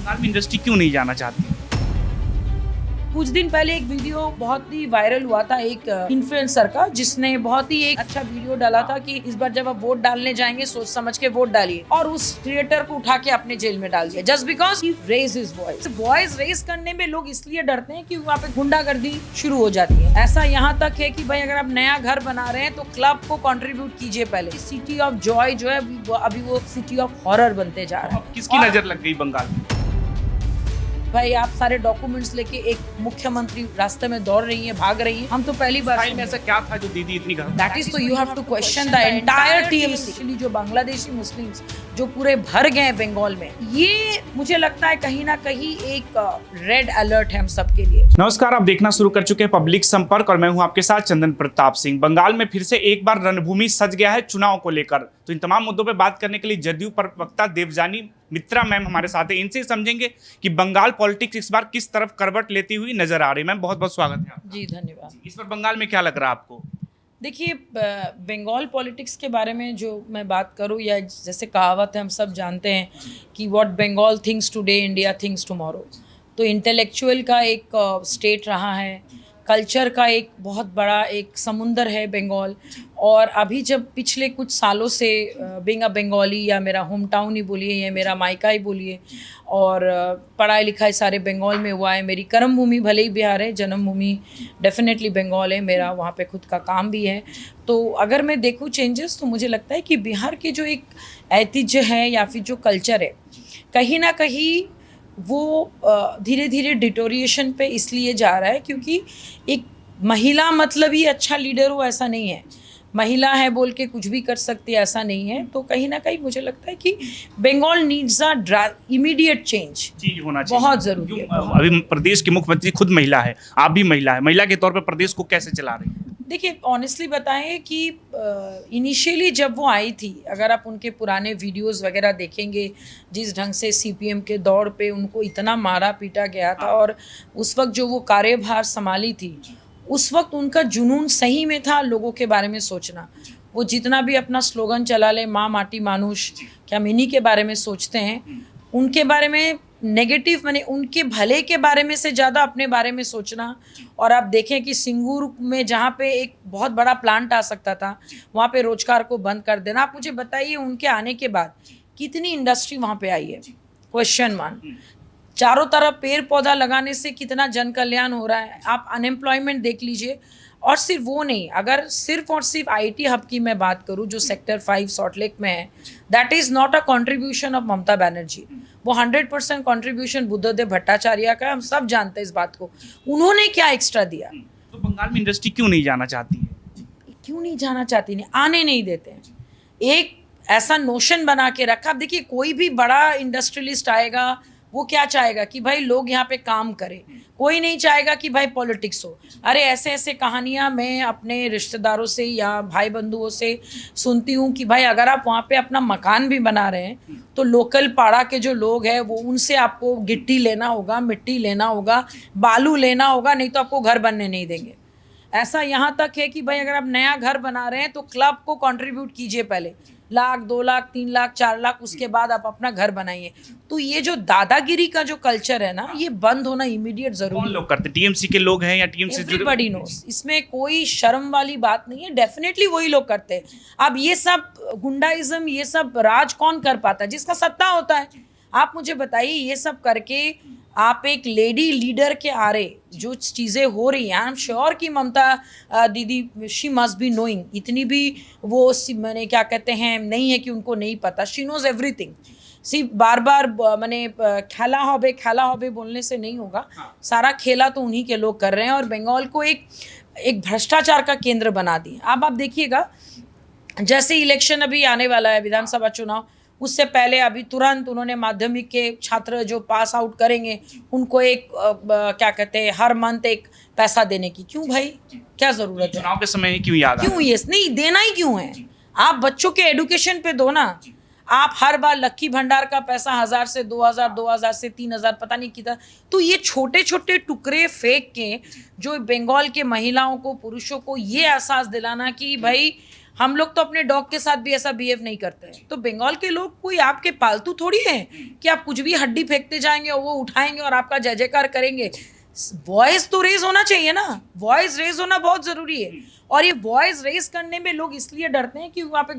बंगाल में इंडस्ट्री क्यों नहीं जाना चाहती? कुछ दिन पहले एक वीडियो बहुत ही वायरल हुआ था एक इन्फ्लुएंसर का, जिसने बहुत ही एक अच्छा वीडियो डाला था कि इस बार जब आप वोट डालने जाएंगे सोच समझ के वोट डालिए, और उस क्रिएटर को उठा के अपने जेल में डाल दिया just because he raise his voice. Voice raise करने में लोग इसलिए डरते हैं कि वहाँ पे गुंडागर्दी शुरू हो जाती है। ऐसा यहाँ तक है कि भाई अगर आप नया घर बना रहे हैं तो क्लब को कंट्रीब्यूट कीजिए पहले। सिटी ऑफ जॉय जो है अभी वो सिटी ऑफ हॉरर बनते जा रहा है। किसकी नजर लग गई बंगाल में? भाई आप सारे डॉक्यूमेंट्स लेके एक मुख्यमंत्री रास्ते में दौड़ रही है, भाग रही है। हम तो पहली बार में ऐसा क्या था जो दीदी इतनी दैट इज तो you have to question the entire TMC. जो बांग्लादेशी मुस्लिम्स जो पूरे भर गए बंगाल में, ये मुझे लगता है कहीं ना कहीं एक रेड अलर्ट है हम सबके लिए। नमस्कार, आप देखना शुरू कर चुके हैं पब्लिक संपर्क और मैं हूं आपके साथ चंदन प्रताप सिंह। बंगाल में फिर से एक बार रणभूमि सज गया है चुनाव को लेकर। तो इन तमाम मुद्दों पर बात करने के लिए जदयू प्रवक्ता देवजानी मित्रा मैम हमारे साथ है। इनसे समझेंगे कि बंगाल पॉलिटिक्स इस बार किस तरफ करवट लेती हुई नजर आ रही है। मैम बहुत बहुत स्वागत है आपका। जी धन्यवाद। इस बार बंगाल में क्या लग रहा है आपको? देखिए, बंगाल पॉलिटिक्स के बारे में जो मैं बात करूं, या जैसे कहावत है हम सब जानते हैं कि what Bengal thinks today India thinks tomorrow. तो इंटेलेक्चुअल का एक स्टेट रहा है, कल्चर का एक बहुत बड़ा एक समुंदर है बंगाल। और अभी जब पिछले कुछ सालों से बीइंग अ बंगाली, या मेरा होम टाउन ही बोलिए या मेरा मायका ही बोलिए, और पढ़ाई लिखाई सारे बंगाल में हुआ है। मेरी कर्म भूमि भले ही बिहार है, जन्मभूमि डेफिनेटली बंगाल है मेरा, वहाँ पे खुद का काम भी है। तो अगर मैं देखूँ चेंजेस, तो मुझे लगता है कि बिहार के जो एक ऐतिह्य है या फिर जो कल्चर है, कहीं ना कहीं वो धीरे धीरे डिटोरिएशन पे इसलिए जा रहा है क्योंकि एक महिला मतलब ही अच्छा लीडर हो ऐसा नहीं है। महिला है बोल के कुछ भी कर सकती है ऐसा नहीं है। तो कहीं ना कहीं मुझे लगता है कि Bengal needs a immediate change होना चाहिए, बहुत जरूरी है। अभी प्रदेश के मुख्यमंत्री खुद महिला है, आप भी महिला है, महिला के तौर पर प्रदेश को कैसे चला रही है? देखिए, ऑनेस्टली बताएं कि इनिशियली जब वो आई थी, अगर आप उनके पुराने वीडियोस वगैरह देखेंगे, जिस ढंग से सीपीएम के दौर पे उनको इतना मारा पीटा गया था, और उस वक्त जो वो कार्यभार संभाली थी, उस वक्त उनका जुनून सही में था लोगों के बारे में सोचना। वो जितना भी अपना स्लोगन चला ले, माँ माटी मानुष, क्या हम इन्हीं के बारे में सोचते हैं? उनके बारे में नेगेटिव, माने उनके भले के बारे में से ज़्यादा अपने बारे में सोचना। और आप देखें कि सिंगूर में जहाँ पे एक बहुत बड़ा प्लांट आ सकता था, वहाँ पे रोजगार को बंद कर देना। आप मुझे बताइए उनके आने के बाद कितनी इंडस्ट्री वहाँ पे आई है? क्वेश्चन मान। चारों तरफ पेड़ पौधा लगाने से कितना जन कल्याण हो रहा है। आप अनएम्प्लॉयमेंट देख लीजिए। और सिर्फ वो नहीं, अगर सिर्फ और सिर्फ आईटी हब की मैं बात करूं जो सेक्टर 5 सॉल्टलेक में है, that is not a contribution of Mamata Banerjee. वो 100% कंट्रीब्यूशन बुद्धदेव भट्टाचार्य का, हम सब जानते हैं इस बात को। उन्होंने क्या एक्स्ट्रा दिया? तो बंगाल में इंडस्ट्री क्यों नहीं जाना चाहती है? क्यों नहीं जाना चाहती? नहीं आने नहीं देते हैं। एक ऐसा नोशन बना के रखा। आप देखिए, कोई भी बड़ा इंडस्ट्रियलिस्ट आएगा, वो क्या चाहेगा कि भाई लोग यहाँ पे काम करें। कोई नहीं चाहेगा कि भाई पॉलिटिक्स हो। अरे ऐसे ऐसे कहानियाँ मैं अपने रिश्तेदारों से या भाई बंधुओं से सुनती हूँ कि भाई अगर आप वहाँ पे अपना मकान भी बना रहे हैं तो लोकल पाड़ा के जो लोग हैं वो, उनसे आपको गिट्टी लेना होगा, मिट्टी लेना होगा, बालू लेना होगा, नहीं तो आपको घर बनने नहीं देंगे। ऐसा यहाँ तक है कि भाई अगर आप नया घर बना रहे हैं तो क्लब को कंट्रीब्यूट कीजिए पहले, लाख 2 लाख 3 लाख 4 लाख, उसके बाद आप अपना घर बनाइए। तो ये जो दादागिरी का जो कल्चर है ना, ये बंद होना इमीडिएट जरूरी है। लोग करते टीएमसी के लोग हैं या टीएमसी से एवरीबॉडी नोस, इसमें कोई शर्म वाली बात नहीं है। डेफिनेटली वही लोग करते हैं। अब ये सब गुंडाइज्म, ये सब राज कौन कर पाता है? जिसका सत्ता होता है। आप मुझे बताइए, ये सब करके आप एक लेडी लीडर के आरे जो चीज़ें हो रही हैं, आई एम श्योर कि ममता दीदी शी मस्ट बी नोइंग। इतनी भी वो मैंने क्या कहते हैं नहीं है कि उनको नहीं पता। She knows everything. सिर्फ बार बार मैंने खेला हॉबे बोलने से नहीं होगा। सारा खेला तो उन्हीं के लोग कर रहे हैं, और बंगाल को एक भ्रष्टाचार का केंद्र बना दिया। अब आप देखिएगा, जैसे इलेक्शन अभी आने वाला है, विधानसभा चुनाव, उससे पहले अभी तुरंत उन्होंने माध्यमिक के छात्र जो पास आउट करेंगे उनको एक क्या कहते हैं, हर मंथ एक पैसा देने की। क्यों भाई, क्या जरूरत है? चुनाव के समय क्यों याद क्यों ये नहीं देना ही क्यों है? आप बच्चों के एडुकेशन पे दो ना। आप हर बार लक्की भंडार का पैसा 1000 से 2000, 2000 से 3000, पता नहीं कितना। तो ये छोटे छोटे टुकड़े फेंक के जो बंगाल के महिलाओं को, पुरुषों को ये एहसास दिलाना कि भाई हम लोग तो अपने डॉग के साथ भी ऐसा बिहेव नहीं करते हैं। तो बंगाल के लोग कोई आपके पालतू थोड़ी हैं कि आप कुछ भी हड्डी फेंकते जाएंगे और वो उठाएंगे और आपका जय जयकार करेंगे। वॉइस तो रेज होना चाहिए ना, वॉइस रेज होना बहुत जरूरी है। और ये वॉइस रेज करने में लोग इसलिए डरते हैं कि वहाँ पे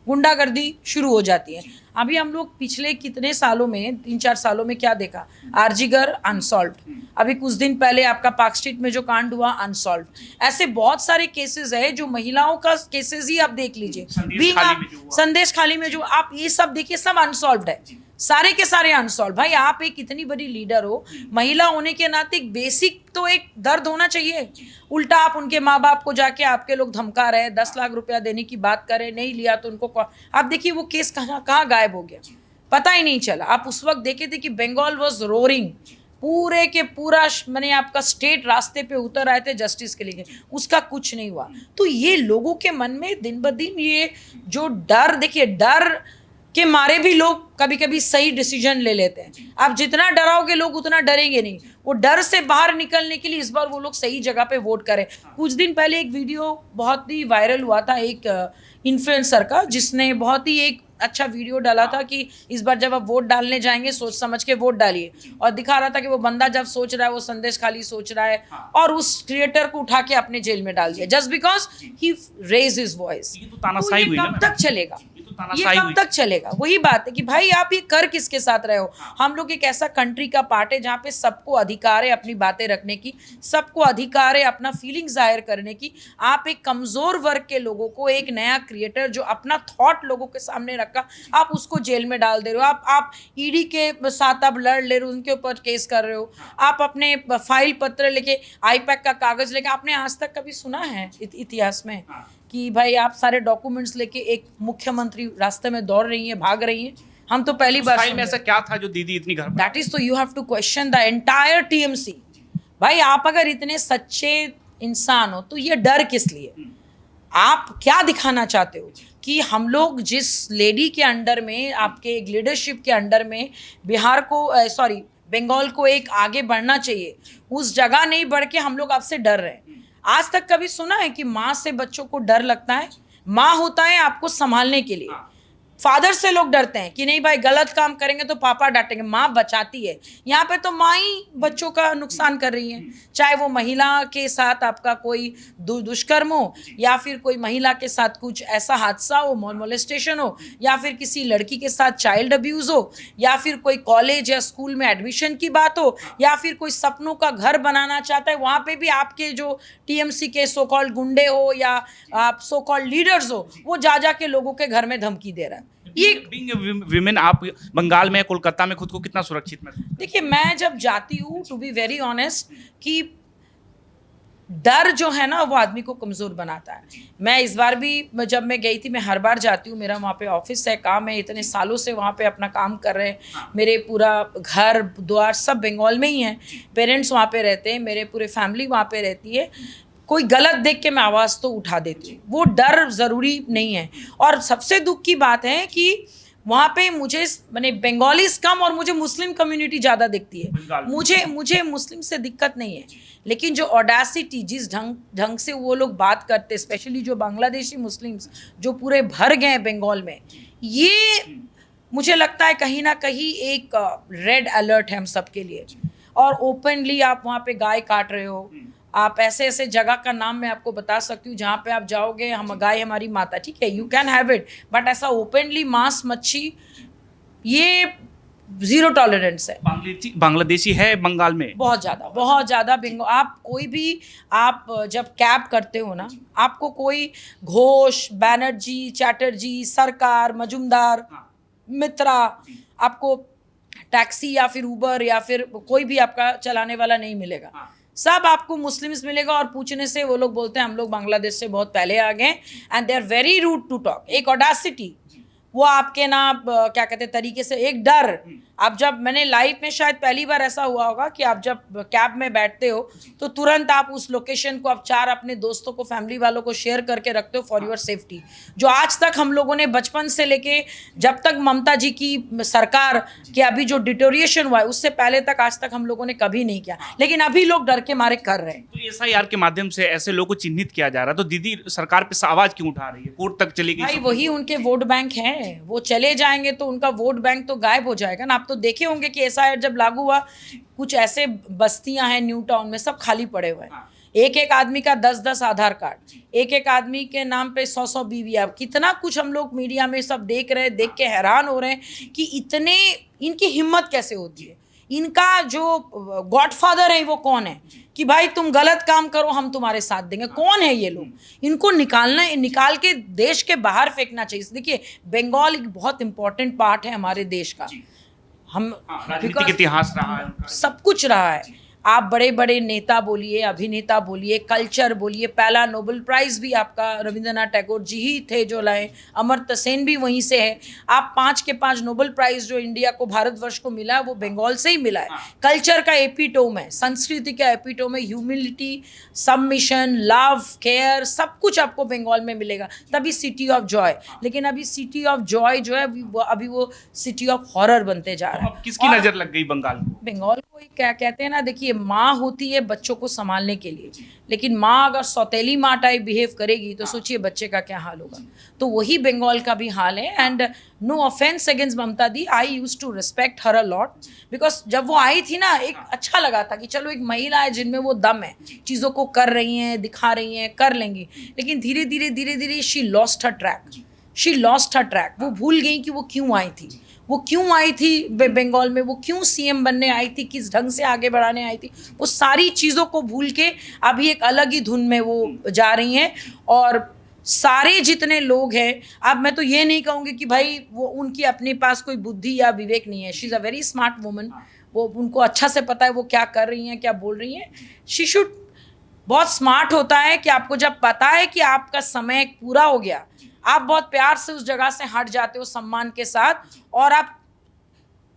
गुंडागर्दी शुरू हो जाती है। अभी हम लोग पिछले कितने सालों में, 3-4 सालों में क्या देखा, आरजीगर अनसॉल्व, अभी कुछ दिन पहले आपका पार्क स्ट्रीट में जो कांड हुआ अनसॉल्व, ऐसे बहुत सारे केसेस है जो महिलाओं का केसेस ही आप देख लीजिए, संदेश खाली में जो आप ये सब देखिए, सब अनसॉल्व है, सारे के सारे अनसॉल्व। भाई आप एक इतनी बड़ी लीडर हो, महिला होने के नाते एक बेसिक तो एक दर्द होना चाहिए। उल्टा आप उनके माँ बाप को जाके आपके लोग धमका रहे, 10 लाख रुपया देने की बात करें, नहीं लिया तो उनको आप देखिए वो केस कहाँ गायब हो गया, पता ही नहीं चला। आप उस वक्त देखे थे कि बंगाल वॉज रोरिंग, पूरे के पूरा मैंने आपका स्टेट रास्ते पे उतर आए थे जस्टिस के लिए, उसका कुछ नहीं हुआ। तो ये लोगों के मन में दिन ब दिन ये जो डर, देखिए डर के मारे भी लोग कभी कभी सही डिसीजन ले लेते हैं। आप जितना डराओगे लोग उतना डरेंगे नहीं। वो डर से बाहर निकलने के लिए इस बार वो लोग सही जगह पे वोट करें। कुछ दिन पहले एक वीडियो बहुत ही वायरल हुआ था एक इन्फ्लुएंसर का, जिसने बहुत ही एक अच्छा वीडियो डाला था कि इस बार जब आप वोट डालने जाएंगे सोच समझ के वोट डालिए, और दिखा रहा था कि वो बंदा जब सोच रहा है वो संदेश खाली सोच रहा है, और उस क्रिएटर को उठा के अपने जेल में डाल दिया just because he raise his voice. ये तो तानाशाही हुई ना, कब तक चलेगा, ये तानाशाही कब हुई। तक चलेगा? वही बात है कि भाई आप ये कर किसके साथ रहे हो। हम लोग एक ऐसा कंट्री का पार्ट है जहाँ पे सबको अधिकार है अपनी बातें रखने की, सबको अधिकार है अपना फीलिंग जाहिर करने की। आप एक कमजोर वर्ग के लोगों को, एक नया क्रिएटर जो अपना थॉट लोगों के सामने रखा, आप उसको जेल में डाल दे रहे हो। आप ईडी के साथ आप लड़ ले रहे हो, उनके ऊपर केस कर रहे हो। आप अपने फाइल पत्र लेके, आईपैक का कागज लेके, आपने आज तक कभी सुना है इतिहास में कि भाई आप सारे डॉक्यूमेंट्स लेके एक मुख्यमंत्री रास्ते में दौड़ रही है, भाग रही है? हम तो पहली बार फाइल में ऐसा क्या था जो दीदी इतनी घर दैट इज, तो you have to question the entire TMC. भाई आप अगर इतने सच्चे इंसान हो तो ये डर किस लिए? आप क्या दिखाना चाहते हो कि हम लोग जिस लेडी के अंडर में, आपके एक लीडरशिप के अंडर में बिहार को बंगाल को एक आगे बढ़ना चाहिए, उस जगह नहीं बढ़ के हम लोग आपसे डर रहे हैं। आज तक कभी सुना है कि माँ से बच्चों को डर लगता है? माँ होता है आपको संभालने के लिए। फादर से लोग डरते हैं कि नहीं भाई गलत काम करेंगे तो पापा डांटेंगे, माँ बचाती है। यहाँ पे तो माँ ही बच्चों का नुकसान कर रही है, चाहे वो महिला के साथ आपका कोई दुष्कर्म हो, या फिर कोई महिला के साथ कुछ ऐसा हादसा हो, मोलेस्टेशन हो, या फिर किसी लड़की के साथ चाइल्ड अब्यूज हो, या फिर कोई कॉलेज या स्कूल में एडमिशन की बात हो, या फिर कोई सपनों का घर बनाना चाहता है, वहाँ पे भी आपके जो टीएमसी के सो कॉल्ड गुंडे हो या आप सो कॉल्ड लीडर्स हो, वो जा के लोगों के घर में धमकी दे रहा है। ये विमेन, आप बंगाल में, कोलकाता में खुद को कितना सुरक्षित महसूस? देखिए मैं जब जाती हूँ, टू बी वेरी ऑनेस्ट, कि डर जो है ना वो आदमी को कमज़ोर बनाता है। मैं इस बार भी जब मैं गई थी, मैं हर बार जाती हूँ, मेरा वहाँ पे ऑफिस है, काम है, इतने सालों से वहाँ पे अपना काम कर रहे हैं। मेरे पूरा घर द्वार सब बंगाल में ही है, पेरेंट्स वहाँ पे रहते हैं, मेरे पूरे फैमिली वहाँ पे रहती है। कोई गलत देख के मैं आवाज़ तो उठा देती हूँ, वो डर ज़रूरी नहीं है। और सबसे दुख की बात है कि वहाँ पे मुझे मैंने बंगालीज कम और मुझे मुस्लिम कम्युनिटी ज़्यादा दिखती है। मुझे मुस्लिम से दिक्कत नहीं है, लेकिन जो ऑडेसिटी, जिस ढंग से वो लोग बात करते, स्पेशली जो बांग्लादेशी मुस्लिम्स जो पूरे भर गए हैं बंगाल में, ये मुझे लगता है कहीं ना कहीं एक रेड अलर्ट है हम सब के लिए। और ओपनली आप वहाँ पे गाय काट रहे हो, आप ऐसे ऐसे जगह का नाम मैं आपको बता सकती हूँ जहाँ पे आप जाओगे, हम गाय हमारी माता, ठीक है, you can have it, but ऐसा ओपनली मांस मच्छी, ये जीरो टॉलरेंस है। बांग्लादेशी है बंगाल में बहुत ज़्यादा आप कोई भी, आप जब कैब करते हो ना, आपको कोई घोष, बैनर्जी, चैटर्जी, सरकार, मजुमदार, मित्रा, आपको टैक्सी या फिर उबर या फिर कोई भी आपका चलाने वाला नहीं मिलेगा। सब आपको मुस्लिम्स मिलेगा, और पूछने से वो लोग बोलते हैं हम लोग बांग्लादेश से बहुत पहले आ गए, and they are very rude to talk. एक ऑडेसिटी, वो आपके ना क्या कहते हैं तरीके से एक डर। आप जब मैंने लाइफ में शायद पहली बार ऐसा हुआ होगा कि आप जब कैब में बैठते हो तो तुरंत आप उस लोकेशन को आप 4 अपने दोस्तों को फैमिली वालों को शेयर करके रखते हो फॉर योर सेफ्टी, जो आज तक हम लोगों ने बचपन से लेके जब तक ममता जी की सरकार के अभी जो डिटोरिएशन हुआ है उससे पहले तक आज तक हम लोगों ने कभी नहीं किया, लेकिन अभी लोग डर के मारे कर रहे हैं। तो एसआईआर के माध्यम से ऐसे लोगों को चिन्हित किया जा रहा है, तो दीदी सरकार पे आवाज क्यों उठा रही है? कोर्ट तक चली गई। भाई वही उनके वोट बैंक हैं, वो चले जाएंगे तो उनका वोट बैंक तो गायब हो जाएगा ना। आप तो देखे होंगे कि एसआईआर जब लागू हुआ कुछ ऐसे बस्तियां हैं न्यू टाउन में सब खाली पड़े हुए हैं, एक एक आदमी का 10-10 आधार कार्ड, एक एक आदमी के नाम पे 100-100 बीवी। अब कितना कुछ हम लोग मीडिया में सब देख रहे हैं, देख के हैरान हो रहे हैं कि इतने इनकी हिम्मत कैसे होती है। इनका जो गॉडफादर है वो कौन है कि भाई तुम गलत काम करो हम तुम्हारे साथ देंगे? कौन है ये लोग? इनको निकाल के देश के बाहर फेंकना चाहिए। देखिए बंगाल एक बहुत इंपॉर्टेंट पार्ट है हमारे देश का, हम राजनीतिक इतिहास रहा है उनका। सब कुछ रहा है। आप बड़े बड़े नेता बोलिए, अभिनेता बोलिए, कल्चर बोलिए, पहला नोबेल प्राइज़ भी आपका रविंद्रनाथ टैगोर जी ही थे जो लाए, अमर्त्य सेन भी वहीं से है। आप 5 के 5 नोबेल प्राइज़ जो इंडिया को भारतवर्ष को मिला है वो बंगाल से ही मिला है। कल्चर का एपिटोम है, संस्कृति का एपिटोम है, ह्यूमिलिटी, सबमिशन, लव, केयर, सब कुछ आपको बंगाल में मिलेगा, तभी सिटी ऑफ जॉय। लेकिन अभी सिटी ऑफ जॉय जो है अभी वो सिटी ऑफ हॉरर बनते जा रहा है। अब किसकी नजर लग गई बंगाल को? बंगाल को क्या कहते हैं ना, देखिए माँ होती है बच्चों को संभालने के लिए, लेकिन माँ अगर सौतेली माँ टाइप बिहेव करेगी तो सोचिए बच्चे का क्या हाल होगा। तो वही बंगाल का भी हाल है। And no offence against Mamata di, I used to respect her a lot, because जब वो आई थी ना एक अच्छा लगा था कि चलो एक महिला है जिनमें वो दम है, चीज़ों को कर रही हैं, दिखा रही हैं, कर लेंगी। लेकिन धीरे धीरे शी लॉस्ट हर ट्रैक। वो भूल गई कि वो क्यों आई थी, वो क्यों आई थी बंगाल में, वो क्यों सीएम बनने आई थी, किस ढंग से आगे बढ़ाने आई थी। वो सारी चीज़ों को भूल के अभी एक अलग ही धुन में वो जा रही हैं। और सारे जितने लोग हैं, अब मैं तो ये नहीं कहूँगी कि भाई वो उनकी अपने पास कोई बुद्धि या विवेक नहीं है। She is a very smart woman, वो उनको अच्छा से पता है वो क्या कर रही हैं, क्या बोल रही हैं। शी शुड, बहुत स्मार्ट होता है कि आपको जब पता है कि आपका समय पूरा हो गया, आप बहुत प्यार से उस जगह से हट जाते हो सम्मान के साथ, और आप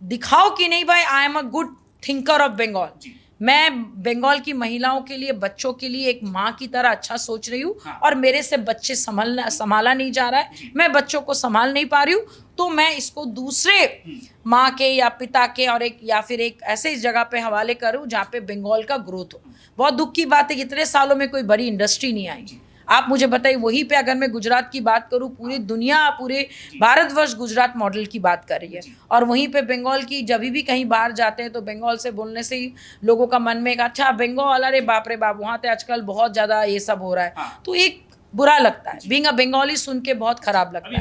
दिखाओ कि नहीं भाई I am a good thinker of Bengal. मैं बंगाल की महिलाओं के लिए, बच्चों के लिए एक माँ की तरह अच्छा सोच रही हूँ, और मेरे से बच्चे संभाला नहीं जा रहा है, मैं बच्चों को संभाल नहीं पा रही हूँ, तो मैं इसको दूसरे माँ के या पिता के और फिर एक ऐसे जगह पे हवाले करूँ जहाँ पे बंगाल का ग्रोथ हो। बहुत दुख की बात है कि इतने सालों में कोई बड़ी इंडस्ट्री नहीं आई। आप मुझे बताइए, वहीं पे अगर मैं गुजरात की बात करूं, पूरी दुनिया, पूरे भारतवर्ष गुजरात मॉडल की बात कर रही है, और वहीं पे बंगाल की जब भी कहीं बाहर जाते हैं तो बंगाल से बोलने से ही लोगों का मन में एक अच्छा बंगाल, अरे बाप रे बाप वहाँ पे आजकल बहुत ज़्यादा ये सब हो रहा है, तो एक बुरा लगता है। बीइंग अ बंगाली सुन के बहुत खराब लगता है।